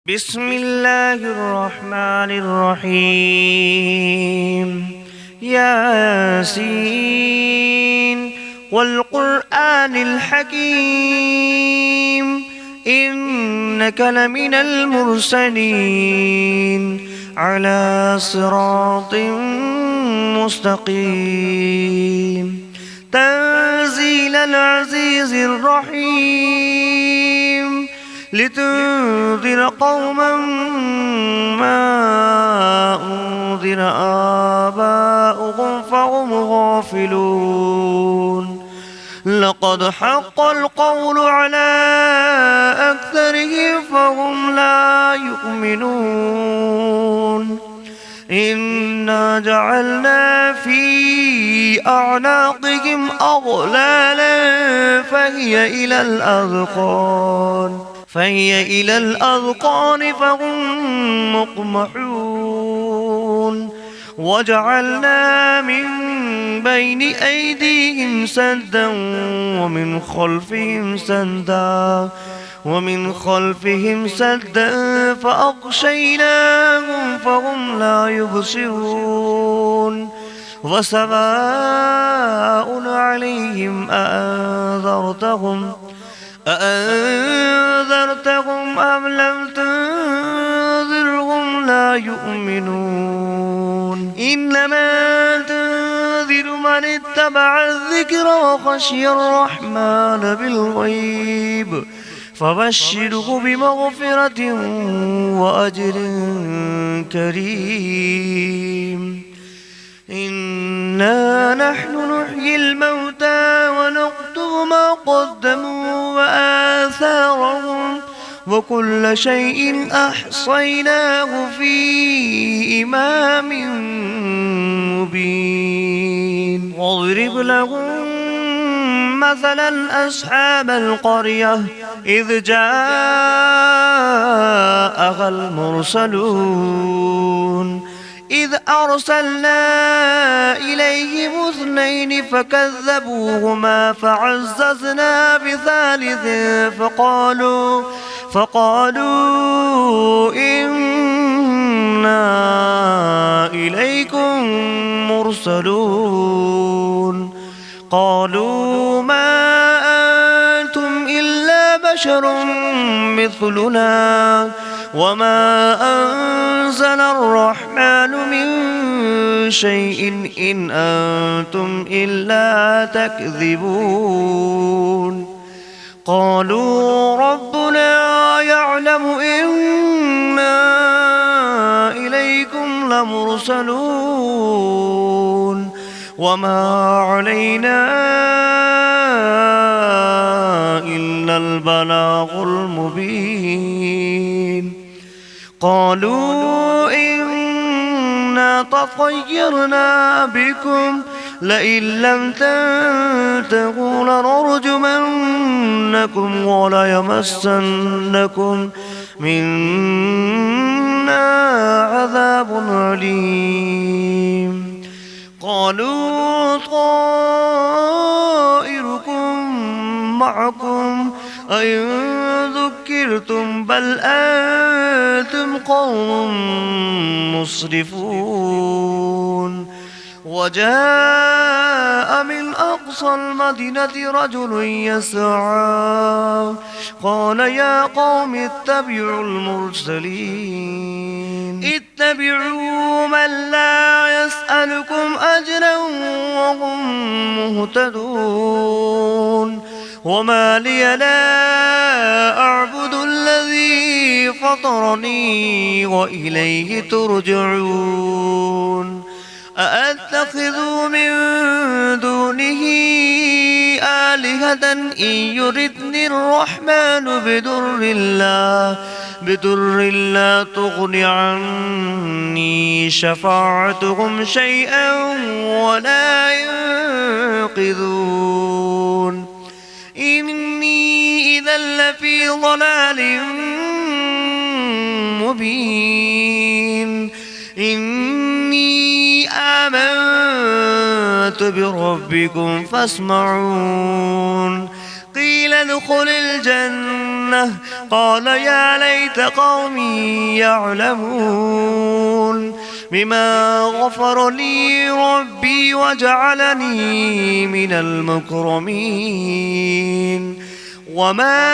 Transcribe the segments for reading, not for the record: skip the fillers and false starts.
بسم الله الرحمن الرحيم. ياسين والقرآن الحكيم إنك لمن المرسلين على صراط مستقيم تنزيل العزيز الرحيم لتنذر قوما ما أنذر آباؤهم فهم غافلون. لقد حق القول على أكثرهم فهم لا يؤمنون. إنا جعلنا في أعناقهم أغلالا فهي إلى الأذقان فهم مقمحون. وجعلنا من بين أيديهم سدا ومن خلفهم سدا فأغشيناهم فهم لا يبصرون. وسواء عليهم أأنذرتهم أم لم تنذرهم لا يؤمنون. إنما تنذر من اتبع الذكر وخشي الرحمن بالغيب فبشره بمغفرة وأجر كريم. إنا نحن نحيي الموتى ونكتب ما قدموا وآثارهم وكل شيء أحصيناه في إمام مبين. واضرب لهم مثلا أصحاب القرية إذ جاءها المرسلون إذ أرسلنا إليهم 2 فكذبوهما فعززنا بثالث فقالوا إنا إليكم مرسلون. قالوا ما أنتم إلا بشر مثلنا وما أنزل الرحمن من شيء إن أنتم إلا تكذبون. قالوا ربنا يعلم إنا إليكم لمرسلون وما علينا إلا البلاغ المبين. قالوا إنا تطيرنا بكم لئن لم تنتهوا لنرجمنكم وليمسنكم منا عذاب أليم. قالوا طائركم معكم أئن ذكرتم بل أنتم قوم مسرفون. وجاء من أقصى المدينة رجل يسعى قال يا قوم اتبعوا المرسلين اتبعوا من لا يسألكم أجرا وهم مهتدون. وما لي لا أعبد الذي فطرني وإليه ترجعون. أأتخذ من دونه آلهة إن يردني الرحمن بدر لا تغن عني شفاعتهم شيئا ولا ينقذون. إني إذا لفي ضلال مبين. إني آمنت بربكم فاسمعون. قيل ادخل الجنة الجنة قال يا ليت قومي يعلمون بما غفر لي ربي وجعلني من المكرمين وما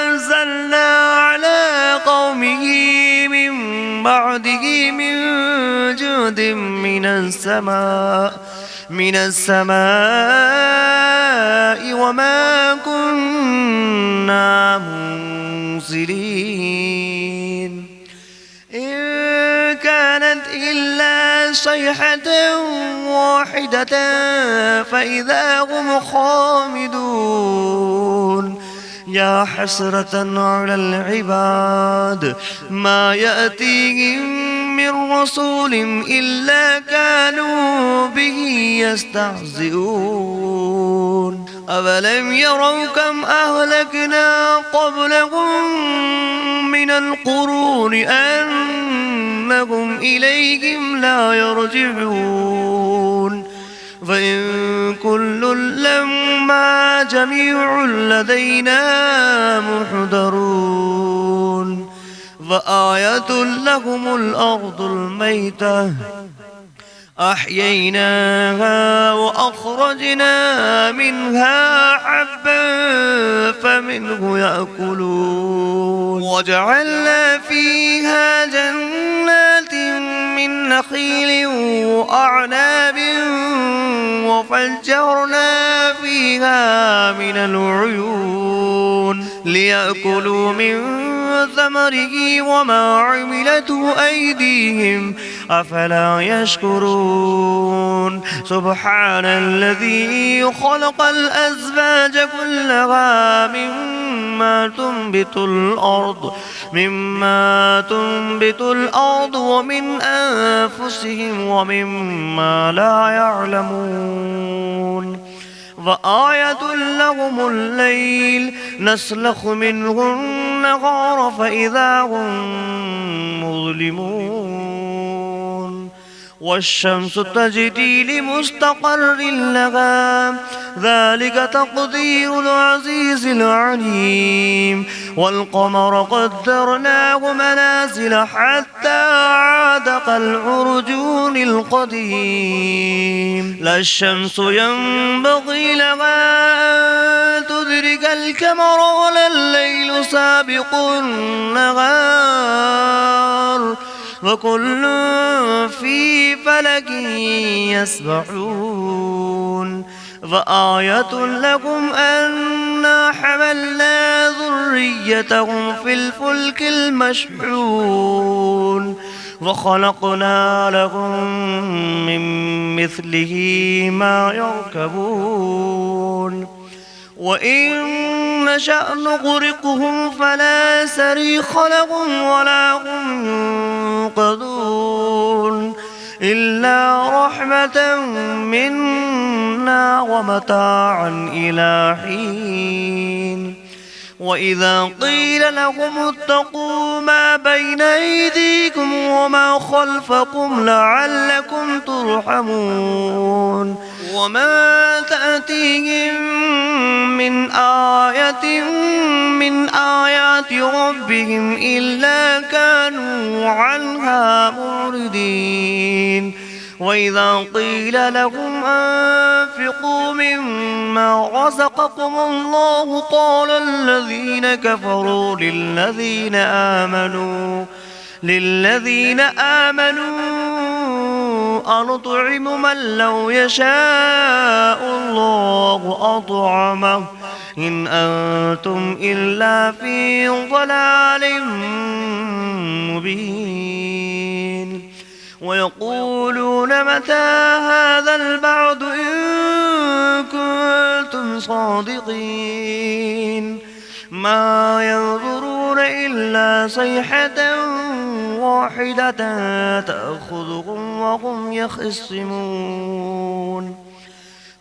أنزلنا على قومه من بعده من جود من السماء وما كنا منزلين إن كانت إلا صيحة واحدة فإذا هم خامدون يا حسرة على العباد ما يأتيهم من رسول إلا كانوا به يستهزئون أولم يروا كم أهلكنا قبلهم من القرون أنهم إليهم لا يرجعون فإن كل لما جميع لدينا محضرون فآية لهم الأرض الميتة أحييناها وأخرجنا منها حبا فمنه يأكلون وجعلنا فيها جنات من نخيل وأعناب وفجرنا فيها من العيون ليأكلوا من ثمره وما عملته أيديهم أفلا يشكرون سبحان الذي خلق الأزواج كلها مما تنبت الأرض ومن أنفسهم ومما لا يعلمون وآية لهم الليل نسلخ منه النهار فإذا هم مظلمون والشمس تجري لمستقر لها ذلك تقدير العزيز العليم والقمر قدرناه منازل حتى عاد كالعرجون القديم لا الشمس ينبغي لها أن تدرك القمر ولا الليل سابق النهار وكل في فلك يسبحون فآية لكم أنا حملنا ذريتهم في الفلك المشحون وخلقنا لهم من مثله ما يركبون وإن نشأ نغرقهم فلا صريخ لهم ولا هم ينقذون إلا رحمة منا ومتاعا إلى حين وإذا قيل لهم اتقوا ما بين أيديكم وما خلفكم لعلكم ترحمون وما تأتيهم من آية من آيات ربهم إلا كانوا عنها معرضين وإذا قيل لهم أنفقوا مما رزقكم الله قال الذين كفروا للذين آمنوا أنطعم من لو يشاء الله أطعمه إن أنتم إلا في ضلال مبين ويقولون متى هذا البعد إن كنتم صادقين ما ينظرون إلا صيحة واحدة تأخذهم وهم يخصمون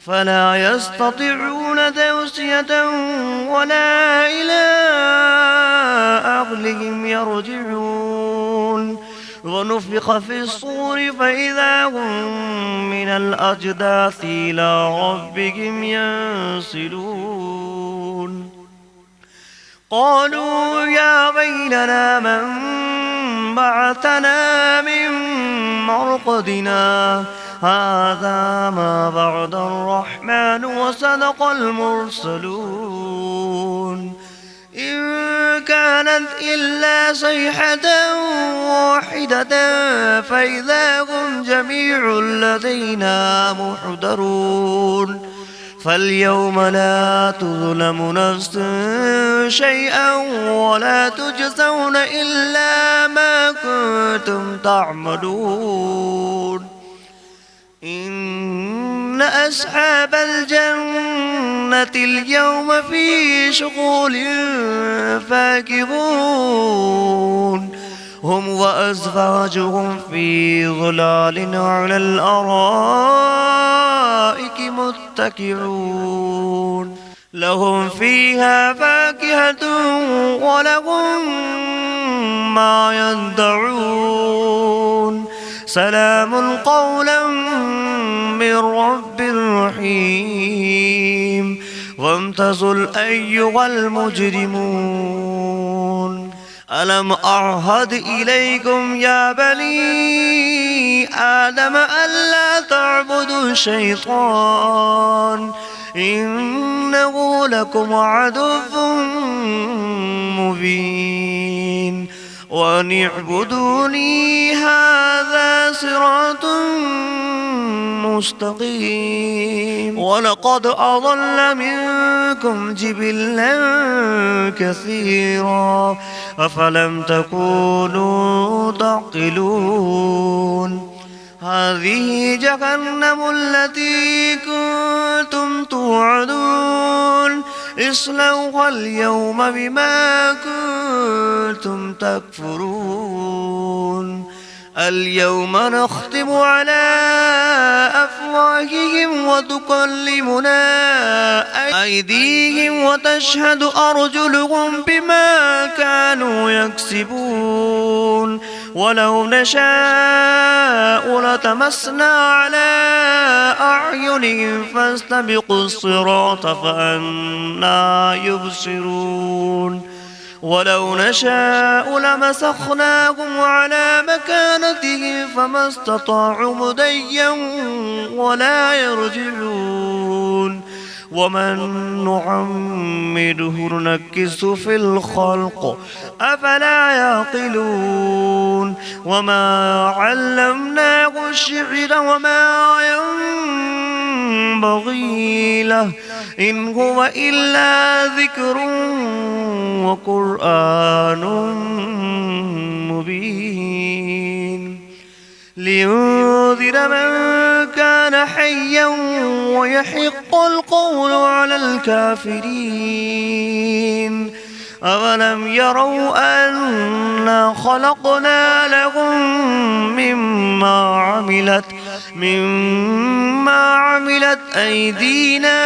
فلا يستطيعون توصية ولا إلى أهلهم يرجعون ونفخ في الصور فإذا هم من الأجداث إلى ربهم ينسلون قالوا يا ويلنا من بعثنا من مرقدنا هذا ما بعد الرحمن وصدق المرسلون إن كانت إلا صيحة واحدة فإذا هم جميع لدينا محضرون فاليوم لا تظلم نفس شيئا ولا تجزون إلا ما كنتم تعملون إن أصحاب الجنة اليوم في شغل فاكهون هم وأزواجهم في ظلال على الأرائك متكئون لهم فيها فاكهة ولهم ما يدعون سلام قولا من رب رحيم وامتازوا أيها المجرمون ألم أعهد إليكم يا بني آدم ألا تعبدوا الشيطان إنه لكم عدو مبين وأن اعبدوني هذا صراط مستقيم ولقد أضل منكم جبلا كثيرا أفلم تكونوا تعقلون هذه جهنم التي كنتم توعدون اصلوها اليوم بما كنتم تكفرون اليوم نختم على أفواههم وتكلمنا أيديهم وتشهد أرجلهم بما كانوا يكسبون ولو نشاء لتمسنا على أعينهم فاستبقوا الصراط فأنى يبصرون ولو نشاء لمسخناهم على مكانتهم فما استطاعوا مضيا ولا يرجعون ومن نعمره ننكس في الخلق أفلا يعقلون وما علمناه الشعر وما ينبغي له إن هو إلا ذكر وقرآن مبين لينذر من كان حيا ويحق القول على الكافرين أولم يروا أنا خلقنا لهم مما عملت أيدينا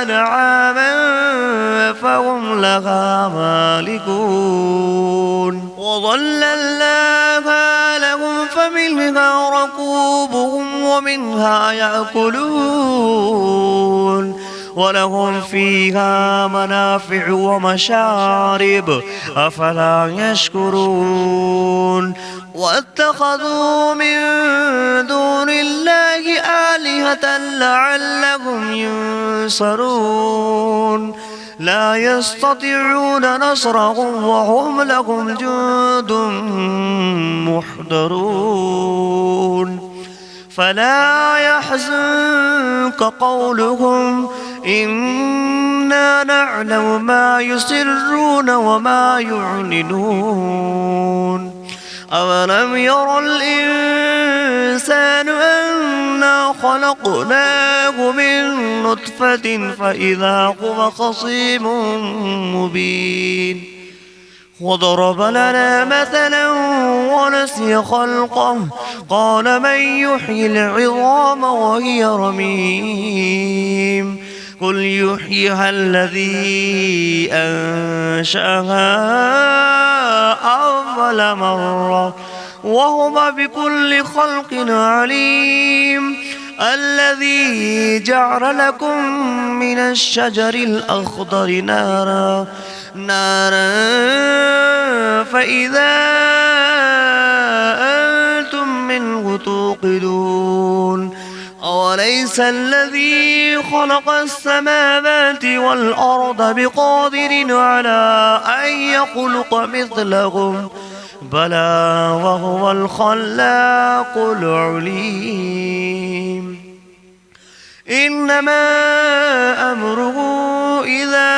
أنعاما فهم لها مالكون وظللناها لهم فمنها ركوبهم ومنها يأكلون ولهم فيها منافع ومشارب أفلا يشكرون واتخذوا من دون الله آلهة لعلهم ينصرون لا يستطيعون نصرهم وهم لهم جند محضرون فلا يحزنك قولهم إنا نعلم ما يسرون وما يعلنون أولم ير الإنسان أنا خلقناه من نطفة فإذا هو خصيم مبين وضرب لنا مثلا ونسي خلقه قال من يحيي العظام وهي رميم قل يحييها الذي أنشأها أول مرة وهو بكل خلق عليم الذي جعل لكم من الشجر الأخضر نارا نارا فإذا أنتم منه توقدون أوليس الذي خلق السماوات والأرض بقادر على أن يخلق مثلهم بلى وهو الخلاق العليم إنما أمره إذا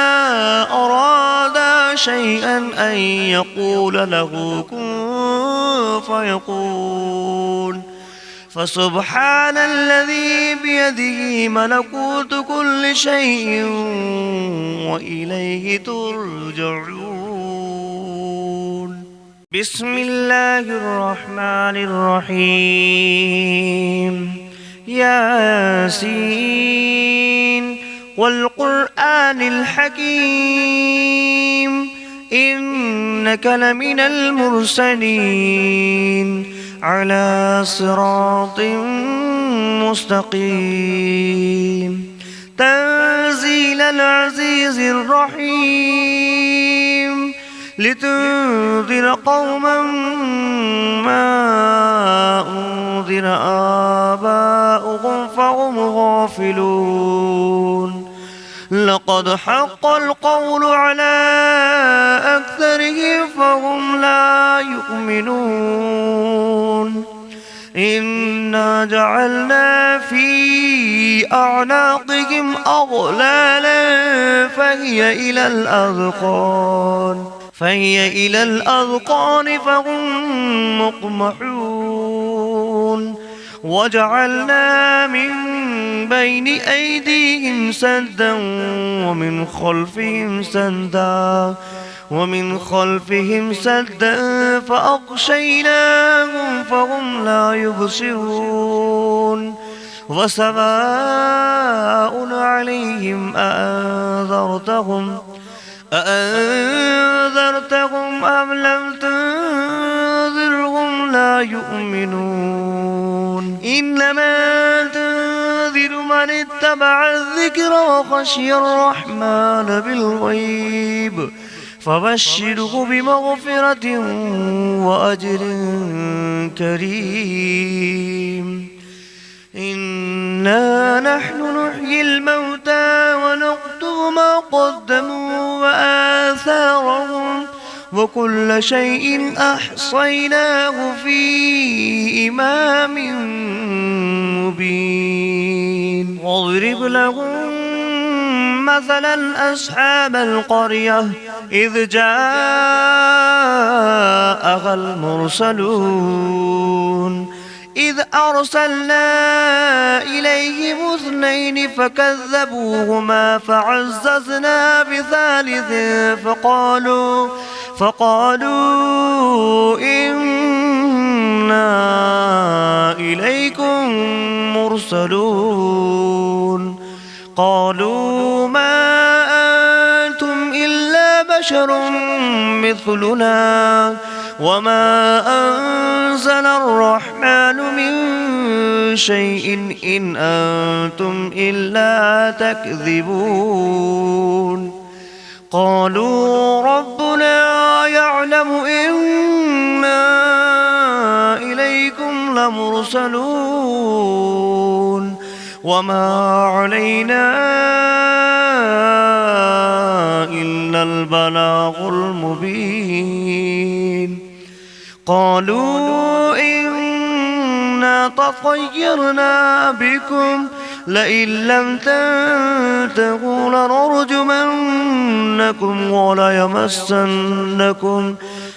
أراد شيئا أن يقول له كن فيكون فسبحان الذي بيده ملكوت كل شيء وإليه ترجعون بسم الله الرحمن الرحيم ياسين والقرآن الحكيم إنك لمن المرسلين على صراط مستقيم تنزيل العزيز الرحيم لتنذر قوما ما أنذر آباؤهم فهم غافلون لقد حق القول على أكثرهم فهم لا يؤمنون إنا جعلنا في أعناقهم أغلالا فهي إلى الأذقان فهم مقمحون وجعلنا من بين أيديهم سدا ومن خلفهم سدا فأغشيناهم فهم لا يبصرون وسواء عليهم أأنذرتهم أم لم تنذرهم لا يؤمنون إنما تنذر من اتبع الذكر وخشي الرحمن بالغيب فبشره بمغفرة وأجر كريم إنا نحن نحيي الموتى ونكتب ما قدموا وآثارهم وكل شيء أحصيناه في إمام مبين واضرب لهم مثلا أصحاب القرية إذ جاءها المرسلون إذ أرسلنا إليهم 2 فكذبوهما فعززنا بثالث فقالوا إنا إليكم مرسلون قالوا ما أنتم إلا بشر مثلنا وما أنزل الرحمن من شيء إن أنتم إلا تكذبون قالوا ربنا يعلم إنا إليكم لمرسلون وما علينا إلا البلاغ المبين قالوا إنا تطيرنا بكم لئن لم تنتهوا لنرجمنكم وليمسنكم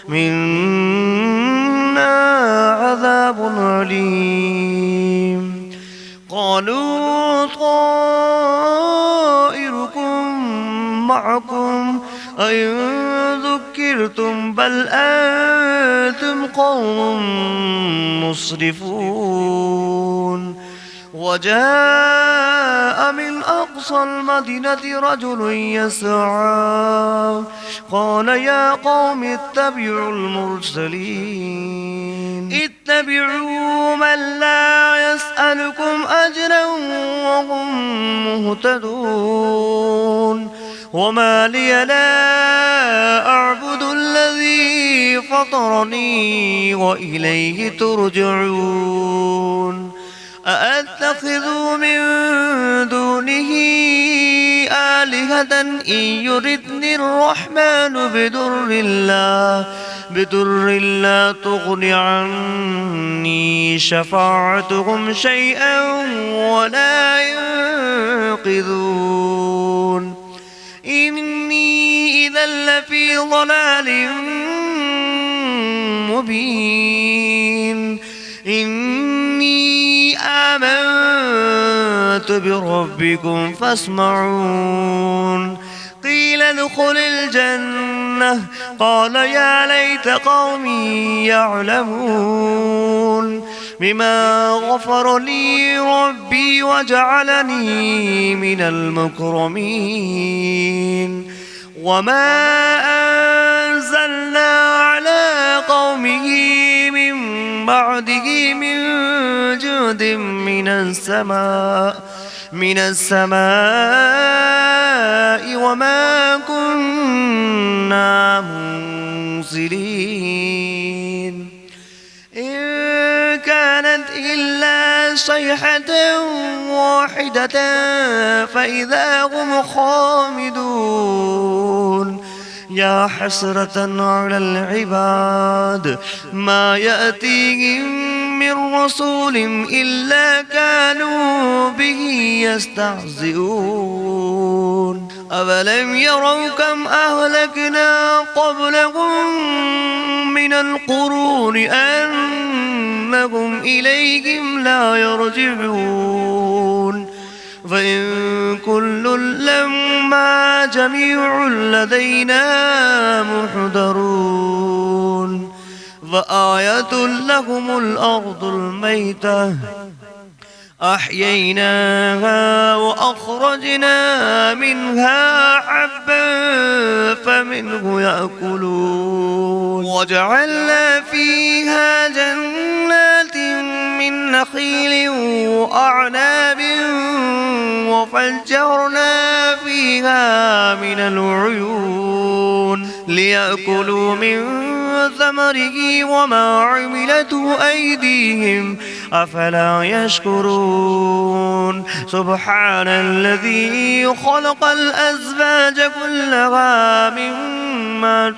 منا عذاب أليم قالوا طائركم معكم أئن ذكرتم بل أنتم قوم مسرفون وجاء من أقصى المدينة رجل يسعى قال يا قوم اتبعوا المرسلين اتبعوا من لا يسألكم أجرا وهم مهتدون وما لي لا أعبد الذي فطرني وإليه ترجعون أأتخذ من دونه آلهة إن يردني الرحمن بدر لا تغن عني شفاعتهم شيئا ولا ينقذون إني إذا لفي ضلال مبين إني آمنت بربكم فاسمعون قيل ادخل الجنة قال يا ليت قومي يعلمون بما غفر لي ربي وجعلني من المكرمين وما أنزلنا على قومه من بعده من جود من السماء وما كنا منزلين إن كانت إلا صيحة واحدة فإذا هم خامدون يا حسرة على العباد ما يأتيهم من رسول إلا كانوا به يستهزئون أفلم يروا كم أهلكنا قبلهم من القرون أنهم إليهم لا يرجعون فإن كل لما جميع لدينا محضرون فآية لهم الأرض الميتة أحييناها وأخرجنا منها حبا فمنه يأكلون وجعلنا فيها جنات من نخيل وأعناب وفجرنا فيها من العيون ليأكلوا من ثمره وما عملته أيديهم أفلا يشكرون سبحان الذي خلق الأزواج كلها مما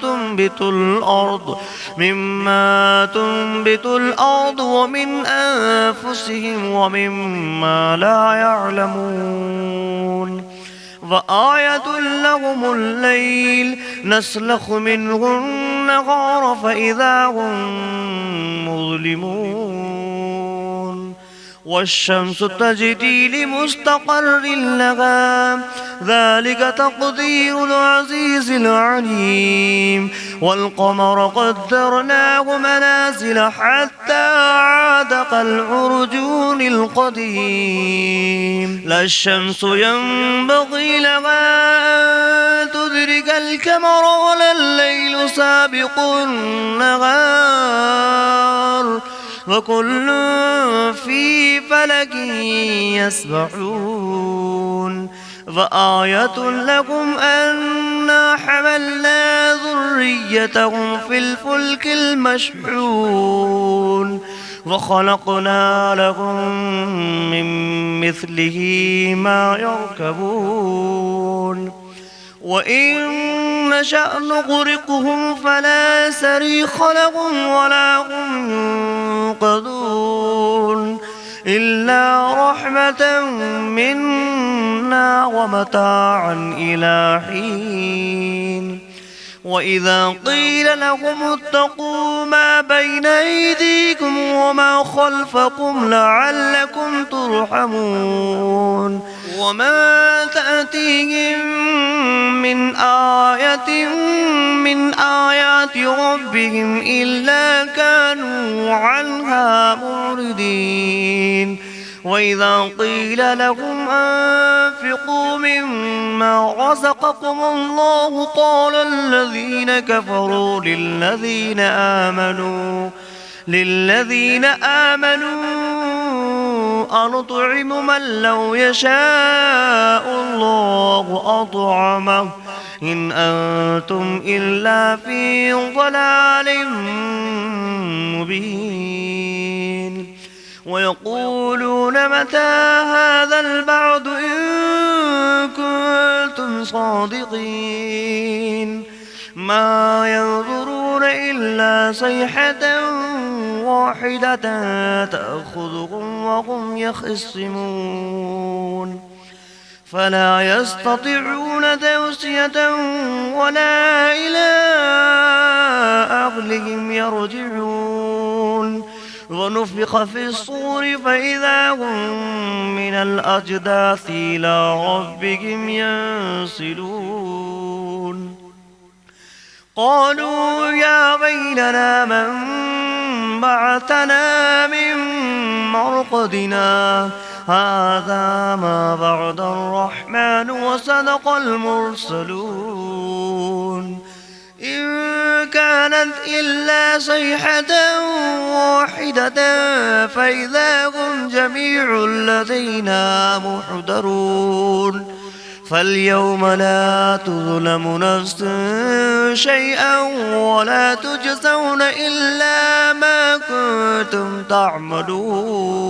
تنبت الأرض ومن أنفسهم ومما لا يعلمون وآية لهم الليل نسلخ منه النهار فإذا هم مظلمون والشمس تجري لمستقر لها ذلك تقدير العزيز العليم والقمر قدرناه منازل حتى عاد كالعرجون القديم لا الشمس ينبغي لها أن تدرك القمر ولا الليل سابق النهار وكل في فلك يسبحون وآية لكم أنا حملنا ذريتهم في الفلك المشحون وخلقنا لهم من مثله ما يركبون وإن نشأ نغرقهم فلا صريخ لهم ولا هم ينقذون إلا رحمة منا ومتاعا إلى حين وإذا قيل لهم اتقوا ما بين أيديكم وما خلفكم لعلكم ترحمون وما تأتيهم من آية من آيات ربهم إلا كانوا عنها معرضين وإذا قيل لهم أنفقوا مما رزقكم الله قال الذين كفروا للذين آمنوا أنطعم من لو يشاء الله أطعمه إن أنتم إلا في ضلال مبين ويقولون متى هذا البعد إن كنتم صادقين ما ينظرون إلا صيحة واحدة تأخذهم وهم يخصمون فلا يستطيعون توصية ولا إلى أهلهم يرجعون ونفخ في الصور فإذا هم من الأجداث إلى ربهم ينسلون قالوا يا ويلنا من بعثنا من مرقدنا هذا ما بعد الرحمن وصدق المرسلون إن كانت إلا صيحة واحدة فإذا هم جميع لدينا محضرون فاليوم لا تظلم نفس شيئا ولا تجزون إلا ما كنتم تعملون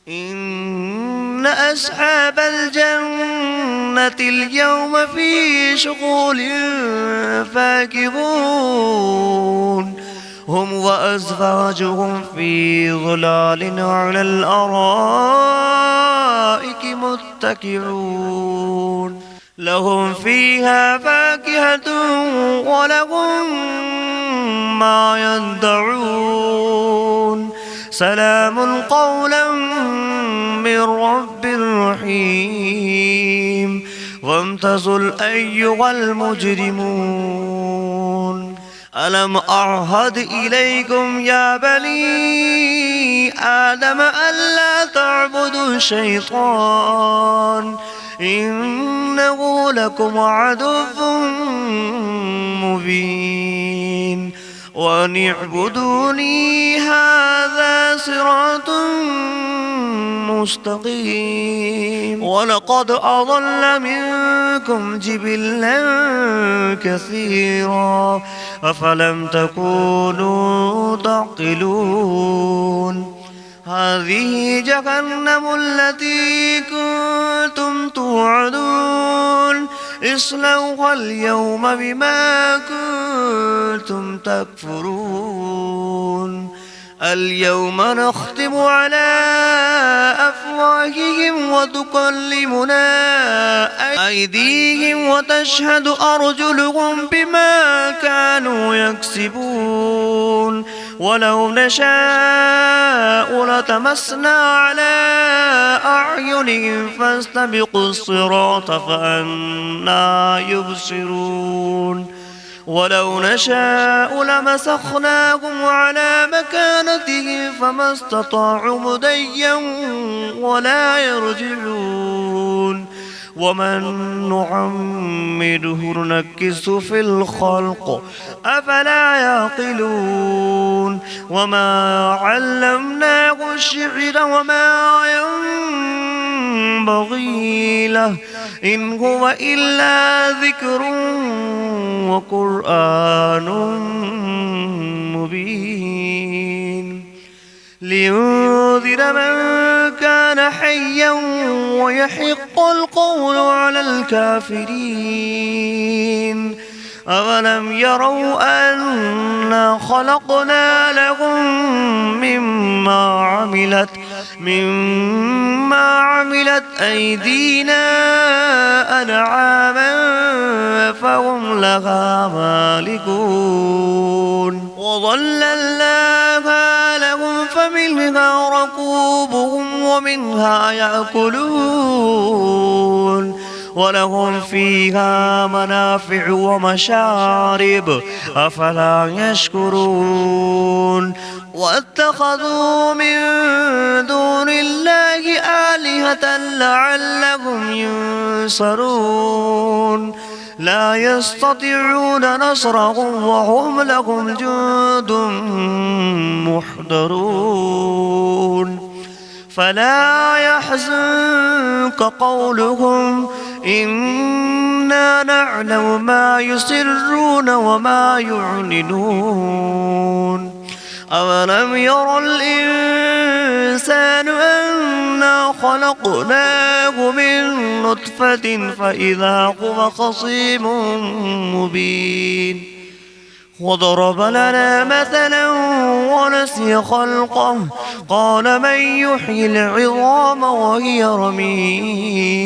إن أصحاب الجنة اليوم في شغل فاكهون هم وأزواجهم في ظلال على الأرائك متكئون لهم فيها فاكهة ولهم ما يدعون سلام قولا من رب رحيم وامتازوا أيها المجرمون ألم أعهد إليكم يا بني آدم ألا تعبدوا الشيطان إنه لكم عدو مبين وأن اعبدوني هذا صراط مستقيم ولقد أضل منكم جبلا كثيرا أفلم تكونوا تعقلون هذه جهنم التي كنتم توعدون اصلوها اليوم بما كنتم تكفرون اليوم نختم على أفواههم وتكلمنا أيديهم وتشهد أرجلهم بما كانوا يكسبون ولو نشاء لتمسنا على أعينهم فاستبقوا الصراط فأنى يبصرون ولو نشاء لمسخناهم على مكانتهم فما استطاعوا مضيا ولا يرجعون ومن نعمره نكسه في الخلق أفلا يعقلون وما علمناه الشعر وما ينبغي له إن هو إلا ذكر وقرآن مبين لينذر من كان حيا ويحق القول على الكافرين أولم يروا أنا خلقنا لهم مما عملت أيدينا أنعاما فهم لها مالكون وظللناها لهم فمنها ركوبهم ومنها يأكلون ولهم فيها منافع ومشارب أفلا يشكرون واتخذوا من دون الله آلهة لعلهم ينصرون لا يستطيعون نصرهم وهم لهم جند محضرون فلا يحزنك قولهم إنا نعلم ما يسرون وما يعلنون أولم ير الإنسان أنا خلقناه من نطفة فإذا هو خصيم مبين وضرب لنا مثلا ونسي خلقه قال من يحيي العظام وهي رميم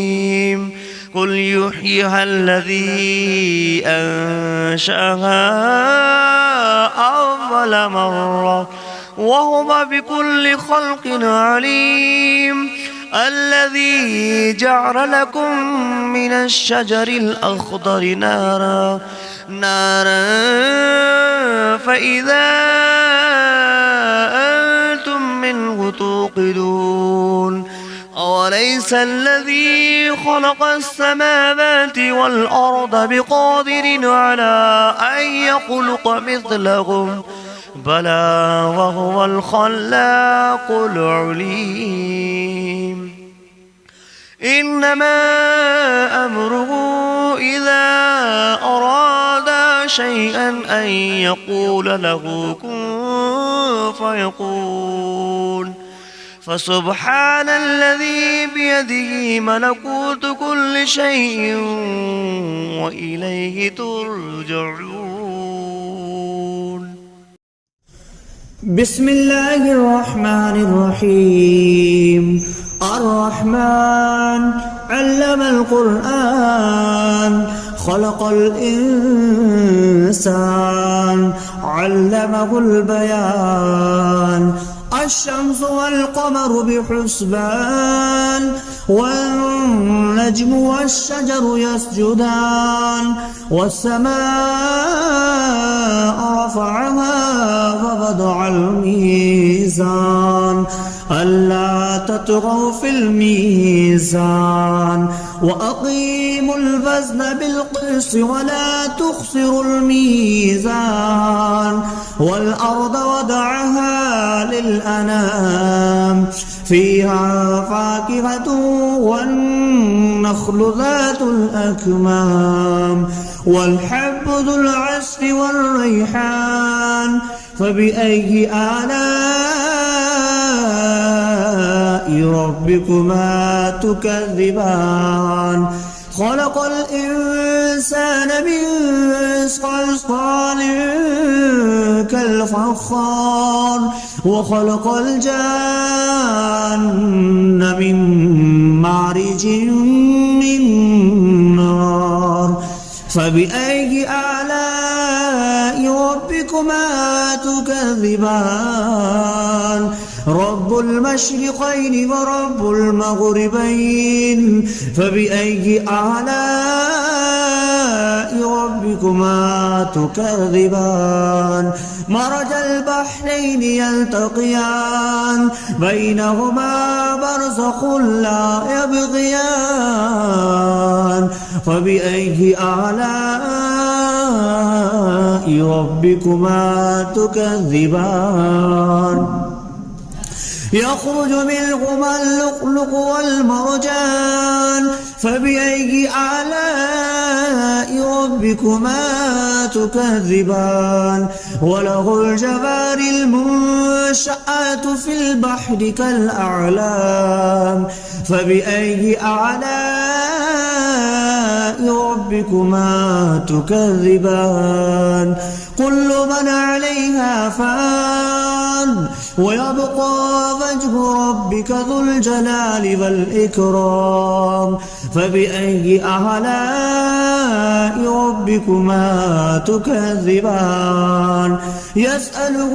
قل يحييها الذي أنشأها أول مرة وهو بكل خلق عليم الذي جعل لكم من الشجر الأخضر نارا فإذا أنتم منه توقدون أوليس الذي خلق السماوات والأرض بقادر على أن يخلق مثلهم بلى وهو الخلاق العليم إنما أمره إذا أراد شيئا أن يقول له كن فيكون فسبحان الذي بيده ملكوت كل شيء وإليه ترجعون. بسم الله الرحمن الرحيم. الرحمن علم القرآن خلق الإنسان علمه البيان الشمس والقمر بحسبان والنجم والشجر يسجدان والسماء رفعها ووضع الميزان ألا تطغوا في الميزان وأقيموا الوزن بالقسط ولا تخسروا الميزان والأرض وضعها للأنام فيها فاكهة والنخل ذات الأكمام والحب ذو العصف والريحان فبأي آلاء ربكما تكذبان خلق الإنسان من صلصال كالفخار وخلق الجان من مارج من نار فبأي آلاء ربكما تكذبان رب المشرقين ورب المغربين فبأي آلاء ربكما تكذبان مرج البحرين يلتقيان بينهما برزخ لا يبغيان فبأي آلاء ربكما تكذبان يخرج منهما اللؤلؤ والمرجان فبأي آلاء ربكما تكذبان وله الجوار المنشآت في البحر كالأعلام فبأي آلاء ربكما تكذبان كل من عليها فان ويبقى وجه ربك ذو الجلال والإكرام فبأي آلاء ربكما تكذبان يسأله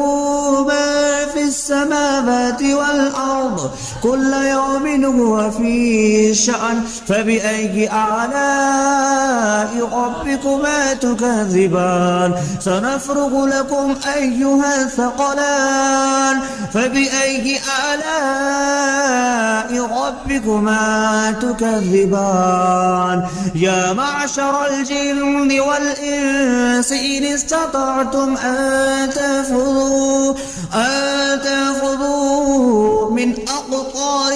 من في السماوات والأرض كل يوم هو في شأن فبأي آلاء ربكما تكذبان سنفرغ لكم أيها الثقلان فبأي آلاء ربكما تكذبان يا معشر الجن والإنس إن استطعتم أن تنفذوا من أقطار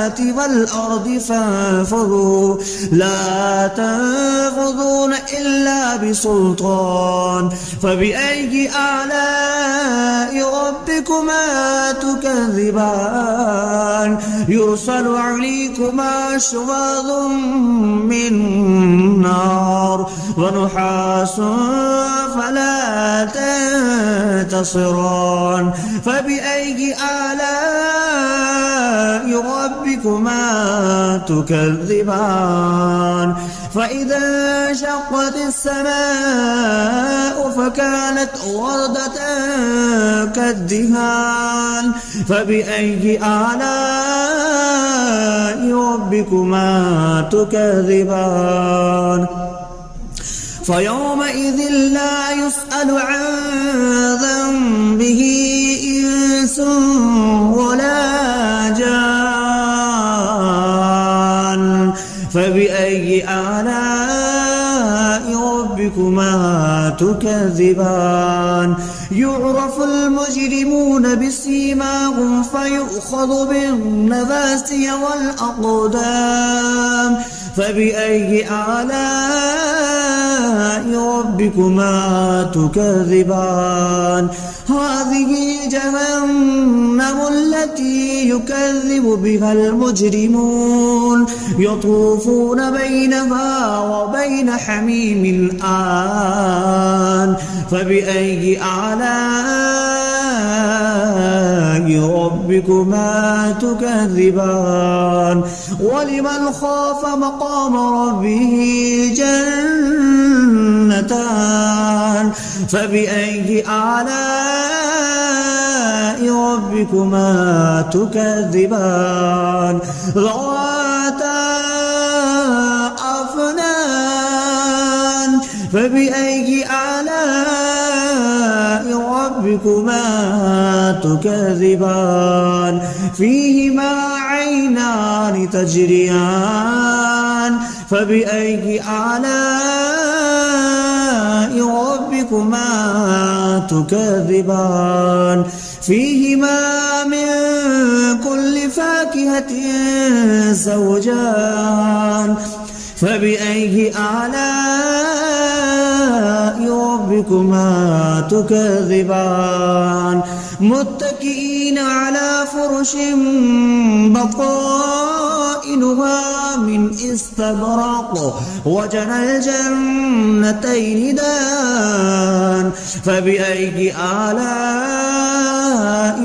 السماوات والأرض فانفذوا لا تنفذون إلا بسلطان فبأي آلاء ربكما تكذبان يرسل عليكما شواظ من نار ونحاس فلا تنتصران فبأي آلاء ربكما تكذبان فإذا انشقت السماء فكانت وردة كالدهان فبأي آلاء ربكما تكذبان فيومئذ لا يسأل عن ذنبه إنس ولا جان فبأي آلاء ربكما تكذبان يعرف المجرمون بسيماهم فيؤخذ بالنواسي والأقدام فبأي آلاء ربكما تكذبان هذه جهنم التي يكذب بها المجرمون يطوفون بينها وبين حميم آن فبأي آلاء ربكما تكذبان ولمن خاف مقام ربه جنتان فبأي آلاء ربكما تكذبان ذواتا أفنان فبأي آلاء ربكما تكذبان فيهما عينان تجريان فبأي آلاء ربكما تكذبان فيهما من كل فاكهة زوجان فبأي آلاء ربكما تكذبان متكئين على فرش بطائنها من استبرق وجنى الجنتين دان فبأي آلاء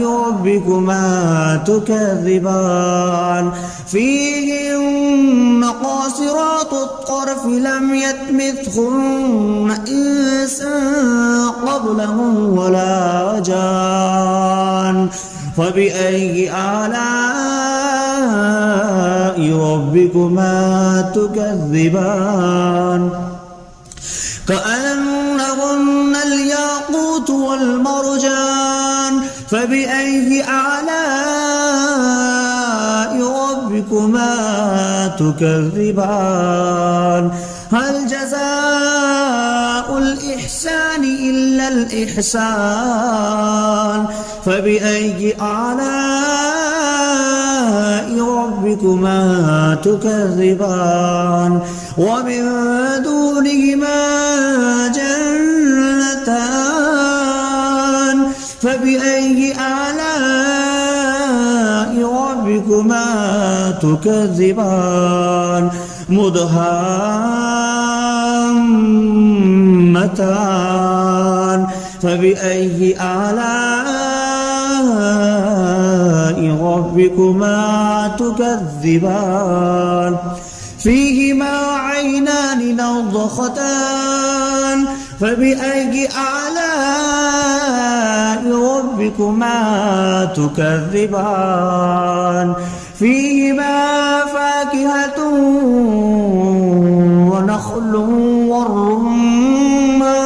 ربكما تكذبان فيهن قاصرات الطرف لم يطمثهن إنس قبلهم ولا جان فبأي آلاء ربكما تكذبان كأنهن الياقوت والمرجان فبأي آلاء ربكما تكذبان هل جزاء الإحسان إلا الإحسان فبأي آلاء ربكما تكذبان ومن دونهما جنتان فبأي آلاء ربكما تكذبان مدهامتان فبأي آلاء ربكما تكذبان فيهما عينان نضختان فبأي آلاء ربكما تكذبان فيهما فاكهة ونخل والرمان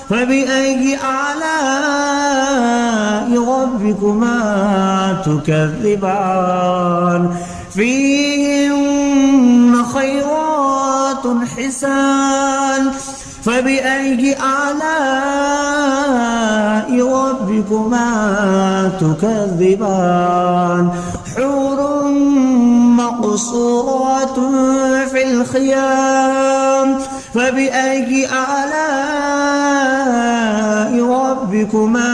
فبأي آلاء ربكما تكذبان فيهن خيرات حسان فبأي آلاء ربكما تكذبان حور مقصورات في الخيام فبأي آلاء ربكما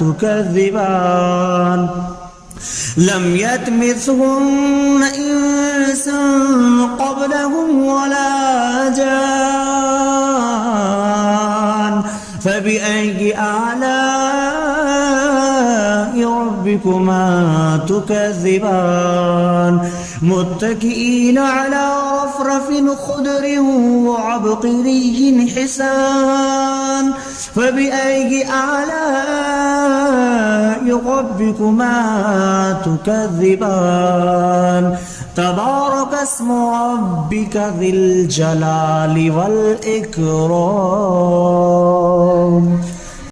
تكذبان لم يطمثهن إنس قبلهم ولا جان فبأي آلاء ربكما تكذبان متكئين على رفرف خضر وعبقري حسان فبأي آلاء ربكما تكذبان تبارك اسم ربك ذي الجلال والإكرام